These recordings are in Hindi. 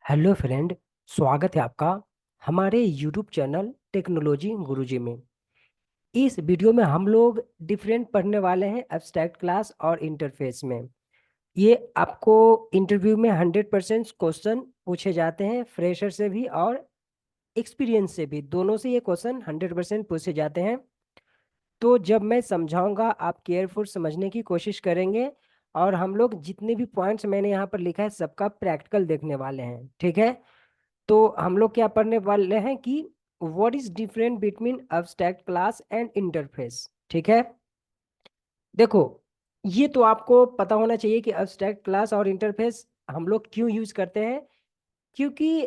Hello friend. स्वागत है आपका हमारे यूट्यूब चैनल टेक्नोलॉजी गुरुजी में। इस वीडियो में हम लोग डिफरेंट पढ़ने वाले हैं एब्स्ट्रैक्ट क्लास और इंटरफेस में। ये आपको इंटरव्यू में 100% क्वेश्चन पूछे जाते हैं, फ्रेशर से भी और एक्सपीरियंस से भी, दोनों से ये क्वेश्चन 100% पूछे जाते हैं। तो जब मैं समझाऊंगा आप केयरफुल समझने की कोशिश करेंगे, और हम लोग जितने भी पॉइंट्स मैंने यहाँ पर लिखा है सबका प्रैक्टिकल देखने वाले हैं, ठीक है। तो हम लोग क्या पढ़ने वाले हैं कि what is different between abstract class and interface, ठीक है। देखो, ये तो आपको पता होना चाहिए कि अब्स्ट्रैक्ट क्लास और इंटरफेस हम लोग क्यों यूज करते हैं। क्योंकि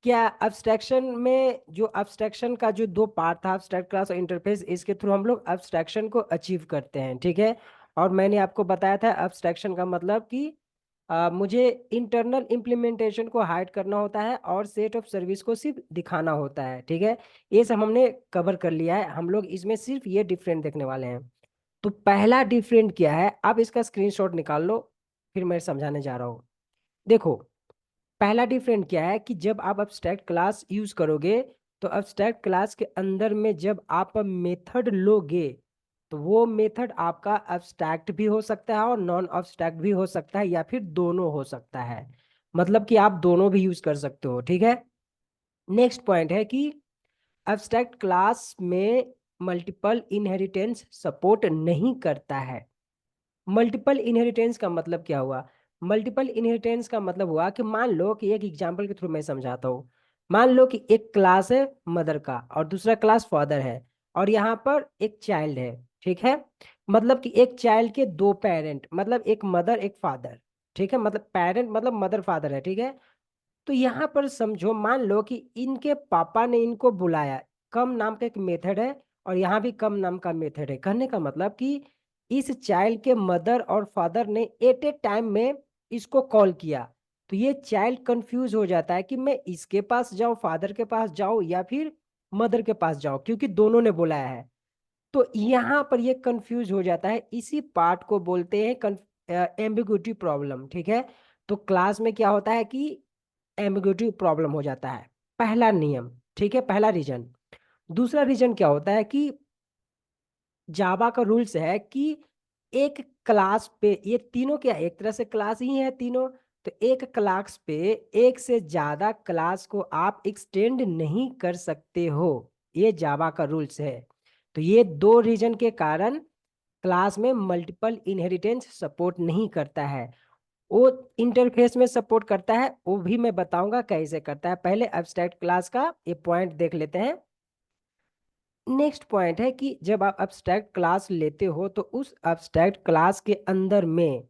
क्या अब्स्ट्रैक्शन में जो अब्स्ट्रैक्शन का जो दो पार्ट था, अब्स्ट्रैक्ट क्लास और इंटरफेस, इसके थ्रू हम लोग अब्स्ट्रैक्शन को अचीव करते हैं, ठीक है। और मैंने आपको बताया था अब्स्ट्रैक्शन का मतलब कि मुझे इंटरनल इम्प्लीमेंटेशन को हाइड करना होता है और सेट ऑफ सर्विस को सिर्फ दिखाना होता है, ठीक है। ये सब हमने कवर कर लिया है, हम लोग इसमें सिर्फ ये डिफरेंट देखने वाले हैं। तो पहला डिफरेंट क्या है, आप इसका स्क्रीनशॉट निकाल लो, फिर मैं समझाने जा रहा हूँ। देखो, पहला डिफरेंट क्या है कि जब आप अब्स्ट्रैक्ट क्लास यूज करोगे तो अब्स्ट्रैक्ट क्लास के अंदर में जब आप मेथड लोगे तो वो मेथड आपका अब्स्ट्रैक्ट भी हो सकता है और नॉन अब्स्ट्रैक्ट भी हो सकता है, या फिर दोनों हो सकता है। मतलब कि आप दोनों भी यूज कर सकते हो, ठीक है। नेक्स्ट पॉइंट है कि अब्स्ट्रैक्ट क्लास में मल्टीपल इनहेरिटेंस सपोर्ट नहीं करता है। मल्टीपल इनहेरिटेंस का मतलब क्या हुआ? मल्टीपल इनहेरिटेंस का मतलब हुआ कि मान लो कि एक एग्जांपल के थ्रू मैं समझाता हूँ। मान लो कि एक क्लास है मदर का और दूसरा क्लास फादर है, और यहाँ पर एक चाइल्ड है, ठीक है। मतलब कि एक चाइल्ड के दो पेरेंट, मतलब एक मदर एक फादर, ठीक है। मतलब पेरेंट मतलब मदर फादर है, ठीक है। तो यहाँ पर समझो, मान लो कि इनके पापा ने इनको बुलाया, कम नाम का एक मेथड है और यहाँ भी कम नाम का मेथड है। कहने का मतलब कि इस चाइल्ड के मदर और फादर ने एट ए टाइम में इसको कॉल किया। तो ये चाइल्ड कंफ्यूज हो जाता है कि मैं इसके पास जाऊं, फादर के पास जाऊं, या फिर मदर के पास जाऊं, क्योंकि दोनों ने बुलाया है। तो यहाँ पर ये कंफ्यूज हो जाता है, इसी पार्ट को बोलते हैं एम्बिग्यूटी प्रॉब्लम, ठीक है। तो क्लास में क्या होता है कि एम्बिग्यूटी प्रॉब्लम हो जाता है। पहला नियम, ठीक है, पहला रीजन। दूसरा रीजन क्या होता है कि जावा का रूल्स है कि एक क्लास पे, ये तीनों क्या एक तरह से क्लास ही है तीनों। तो एक क्लास पे एक से ज्यादा क्लास को आप एक्सटेंड नहीं कर सकते हो, ये जावा का रूल्स है। तो ये दो रीजन के कारण क्लास में मल्टीपल इनहेरिटेंस सपोर्ट नहीं करता है। वो इंटरफेस में सपोर्ट करता है, वो भी मैं बताऊंगा कैसे करता है। पहले एब्स्ट्रैक्ट क्लास का ये पॉइंट देख लेते हैं। नेक्स्ट पॉइंट है कि जब आप एब्स्ट्रैक्ट क्लास लेते हो तो उस एब्स्ट्रैक्ट क्लास के अंदर में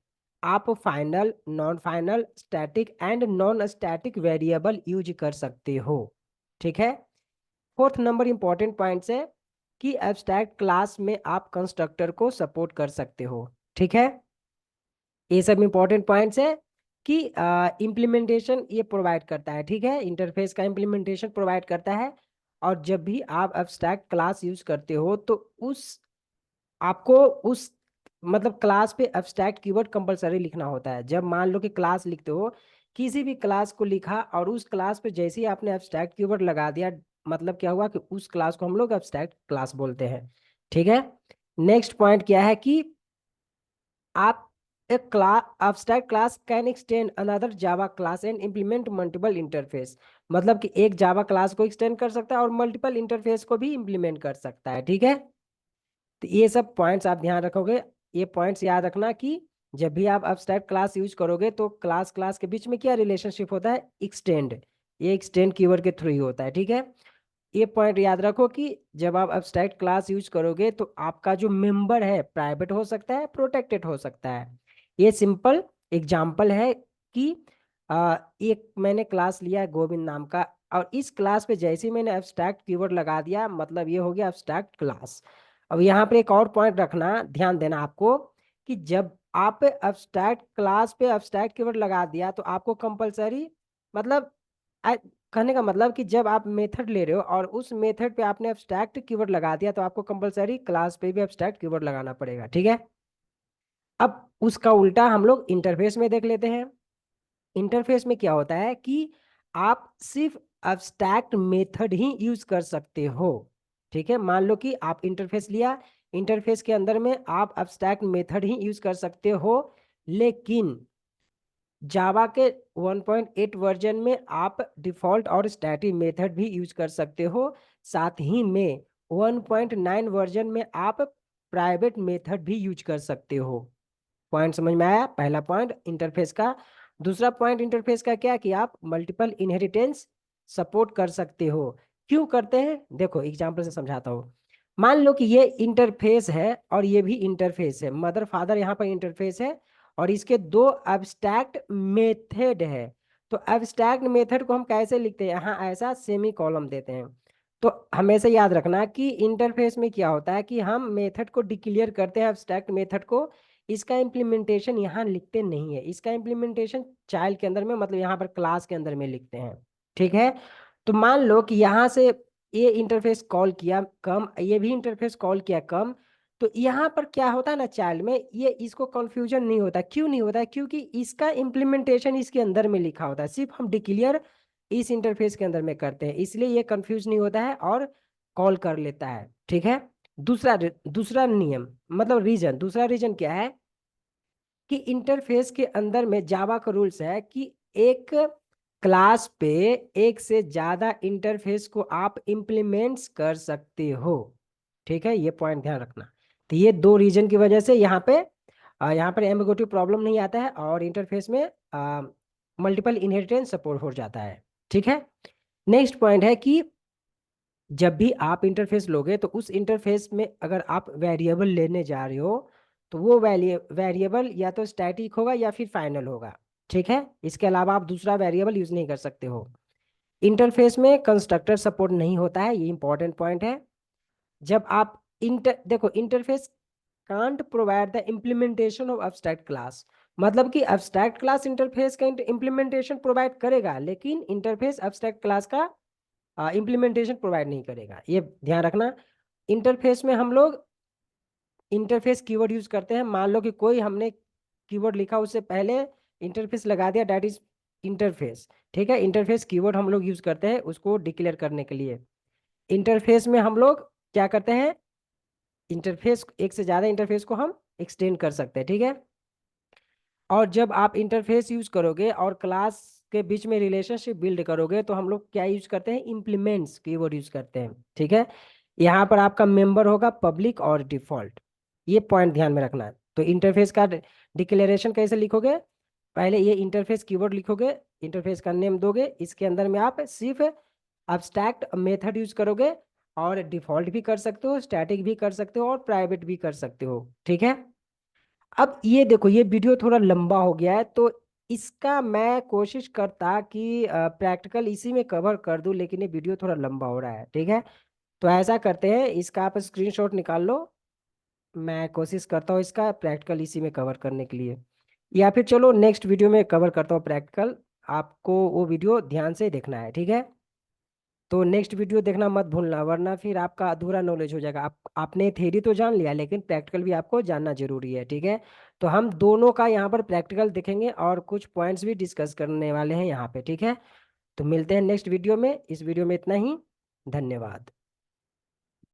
आप final, non final, static and non static variable use कर सकते हो, ठीक है। फोर्थ नंबर इंपॉर्टेंट पॉइंट्स है कि एब्स्ट्रैक्ट क्लास में आप कंस्ट्रक्टर को सपोर्ट कर सकते हो, ठीक है। ये सब इंपॉर्टेंट पॉइंट्स है कि इम्प्लीमेंटेशन ये प्रोवाइड करता है, ठीक है। इंटरफेस का इम्प्लीमेंटेशन प्रोवाइड करता है। और जब भी आप एब्स्ट्रैक्ट क्लास यूज करते हो तो उस आपको उस मतलब क्लास पे एब्स्ट्रैक्ट कीवर्ड कंपलसरी लिखना होता है। जब मान लो कि क्लास लिखते हो, किसी भी क्लास को लिखा और उस क्लास पे जैसे ही आपने एब्स्ट्रैक्ट कीवर्ड लगा दिया, मतलब क्या हुआ कि उस क्लास को हम लोग एब्स्ट्रैक्ट क्लास बोलते हैं, ठीक है। नेक्स्ट पॉइंट क्या है कि आप एक class abstract class can extend another java class and implement multiple interface। मतलब कि एक जावा क्लास को एक्सटेंड कर सकता है और मल्टीपल इंटरफेस को भी इंप्लीमेंट कर सकता है, ठीक है। तो ये सब पॉइंट्स आप ध्यान रखोगे। ये पॉइंट्स याद रखना कि जब भी आप abstract क्लास यूज करोगे तो क्लास क्लास के बीच में क्या रिलेशनशिप होता है, एक्सटेंड। ये एक्सटेंड कीवर्ड के थ्रू ही होता है, ठीक है। ये पॉइंट याद रखो कि जब आप एब्स्ट्रैक्ट क्लास यूज करोगे तो आपका जो मेंबर है प्राइवेट हो सकता है, प्रोटेक्टेड हो सकता है। ये सिंपल एग्जांपल है कि एक मैंने क्लास लिया है गोविंद नाम का, और इस क्लास पे जैसे ही मैंने एब्स्ट्रैक्ट कीवर्ड लगा दिया, मतलब ये हो गया एब्स्ट्रैक्ट क्लास। अब यहाँ पे एक और पॉइंट रखना, ध्यान देना आपको कि जब आप एब्स्ट्रैक्ट क्लास पे एब्स्ट्रैक्ट कीवर्ड लगा दिया तो आपको कंपलसरी, मतलब कहने का मतलब कि जब आप मेथड ले रहे हो और उस मेथड पे आपने एब्स्ट्रैक्ट कीवर्ड लगा दिया तो आपको कंपलसरी क्लास पे भी एब्स्ट्रैक्ट कीवर्ड लगाना पड़ेगा, ठीक है। अब उसका उल्टा हम लोग इंटरफेस में देख लेते हैं। इंटरफेस में क्या होता है कि आप सिर्फ एब्स्ट्रैक्ट मेथड ही यूज कर सकते हो। ठीक है, मान लो कि आप इंटरफेस लिया, इंटरफेस के अंदर में आप एब्स्ट्रैक्ट मेथड ही यूज कर सकते हो, लेकिन जावा के 1.8 वर्जन में आप डिफॉल्ट और स्टैटिक मेथड भी यूज कर सकते हो। साथ ही में 1.9 वर्जन में आप प्राइवेट मेथड भी यूज कर सकते हो। पॉइंट समझ में आया? पहला पॉइंट इंटरफेस का। दूसरा पॉइंट इंटरफेस का क्या कि आप मल्टीपल इनहेरिटेंस सपोर्ट कर सकते हो। क्यों करते हैं, देखो एग्जांपल से समझाता हूँ। मान लो कि ये इंटरफेस है और ये भी इंटरफेस है, मदर फादर यहाँ पर इंटरफेस है और इसके दो एब्स्ट्रैक्ट मेथड है। तो एब्स्ट्रैक्ट मेथड को हम कैसे लिखते हैं, यहाँ ऐसा सेमी कॉलम देते हैं। तो हमेशा याद रखना कि इंटरफेस में क्या होता है कि हम मेथड को डिक्लेयर करते हैं, एब्स्ट्रैक्ट मेथड को। इसका इम्प्लीमेंटेशन यहाँ लिखते नहीं है, इसका इम्प्लीमेंटेशन चाइल्ड के अंदर में, मतलब यहाँ पर क्लास के अंदर में लिखते हैं। ठीक है, तो मान लो कि यहाँ से ये इंटरफेस कॉल किया कम, ये भी इंटरफेस कॉल किया कम, तो यहाँ पर क्या होता है ना, चाइल्ड में ये इसको कंफ्यूजन नहीं होता। क्यों नहीं होता है? क्योंकि इसका इम्प्लीमेंटेशन इसके अंदर में लिखा होता है, सिर्फ हम डिक्लेयर इस इंटरफेस के अंदर में करते हैं, इसलिए ये कंफ्यूज नहीं होता है और कॉल कर लेता है। ठीक है, दूसरा दूसरा नियम, मतलब रीजन, दूसरा रीजन क्या है कि इंटरफेस के अंदर में जावा का रूल्स है कि एक क्लास पे एक से ज्यादा इंटरफेस को आप इम्प्लीमेंट्स कर सकते हो। ठीक है, ये पॉइंट ध्यान रखना। तो ये दो रीजन की वजह से यहाँ पर एम्बिगुइटी प्रॉब्लम नहीं आता है और इंटरफेस में मल्टीपल इनहेरिटेंस सपोर्ट हो जाता है। ठीक है, नेक्स्ट पॉइंट है कि जब भी आप इंटरफेस लोगे तो उस इंटरफेस में अगर आप वेरिएबल लेने जा रहे हो तो वो वेरिएबल या तो स्टैटिक होगा या फिर फाइनल होगा। ठीक है, इसके अलावा आप दूसरा वेरिएबल यूज नहीं कर सकते हो। इंटरफेस में कंस्ट्रक्टर सपोर्ट नहीं होता है, ये इंपॉर्टेंट पॉइंट है। जब आप देखो interface can't provide the implementation of abstract class, मतलब कि एब्स्ट्रैक्ट क्लास इंटरफेस का इम्प्लीमेंटेशन प्रोवाइड करेगा, लेकिन इंटरफेस एब्स्ट्रैक्ट क्लास का इम्प्लीमेंटेशन प्रोवाइड नहीं करेगा, ये ध्यान रखना। इंटरफेस में हम लोग इंटरफेस कीवर्ड यूज करते हैं। मान लो कि कोई हमने कीवर्ड लिखा, उससे पहले इंटरफेस लगा दिया, डेट इज इंटरफेस। ठीक है, इंटरफेस कीवर्ड हम लोग यूज करते हैं उसको डिक्लेयर करने के लिए। इंटरफेस में हम लोग क्या करते हैं, इंटरफेस एक से ज्यादा इंटरफेस को हम एक्सटेंड कर सकते हैं। ठीक है, और जब आप इंटरफेस यूज करोगे और क्लास के बीच में रिलेशनशिप बिल्ड करोगे तो हम लोग क्या यूज करते हैं, इम्प्लीमेंट्स कीवर्ड यूज करते हैं। ठीक है, यहाँ पर आपका मेंबर होगा पब्लिक और डिफॉल्ट, ये पॉइंट ध्यान में रखना है। तो इंटरफेस का डिक्लेरेशन कैसे लिखोगे, पहले ये इंटरफेस कीवर्ड लिखोगे, इंटरफेस का नेम दोगे, इसके अंदर में आप सिर्फ एब्स्ट्रैक्ट मेथड यूज करोगे और डिफॉल्ट भी कर सकते हो, स्टैटिक भी कर सकते हो और प्राइवेट भी कर सकते हो। ठीक है, अब ये देखो ये वीडियो थोड़ा लंबा हो गया है, तो इसका मैं कोशिश करता कि प्रैक्टिकल इसी में कवर कर दूं, लेकिन ये वीडियो थोड़ा लंबा हो रहा है। ठीक है, तो ऐसा करते हैं, इसका आप स्क्रीनशॉट निकाल लो, मैं कोशिश करता हूँ इसका प्रैक्टिकल इसी में कवर करने के लिए, या फिर चलो नेक्स्ट वीडियो में कवर करता हूँ प्रैक्टिकल, आपको वो वीडियो ध्यान से देखना है। ठीक है, तो नेक्स्ट वीडियो देखना मत भूलना, वरना फिर आपका अधूरा नॉलेज हो जाएगा। आपने थ्योरी तो जान लिया, लेकिन प्रैक्टिकल भी आपको जानना जरूरी है। ठीक है, तो हम दोनों का यहाँ पर प्रैक्टिकल देखेंगे और कुछ पॉइंट्स भी डिस्कस करने वाले हैं यहाँ पे। ठीक है, तो मिलते हैं नेक्स्ट वीडियो में, इस वीडियो में इतना ही, धन्यवाद।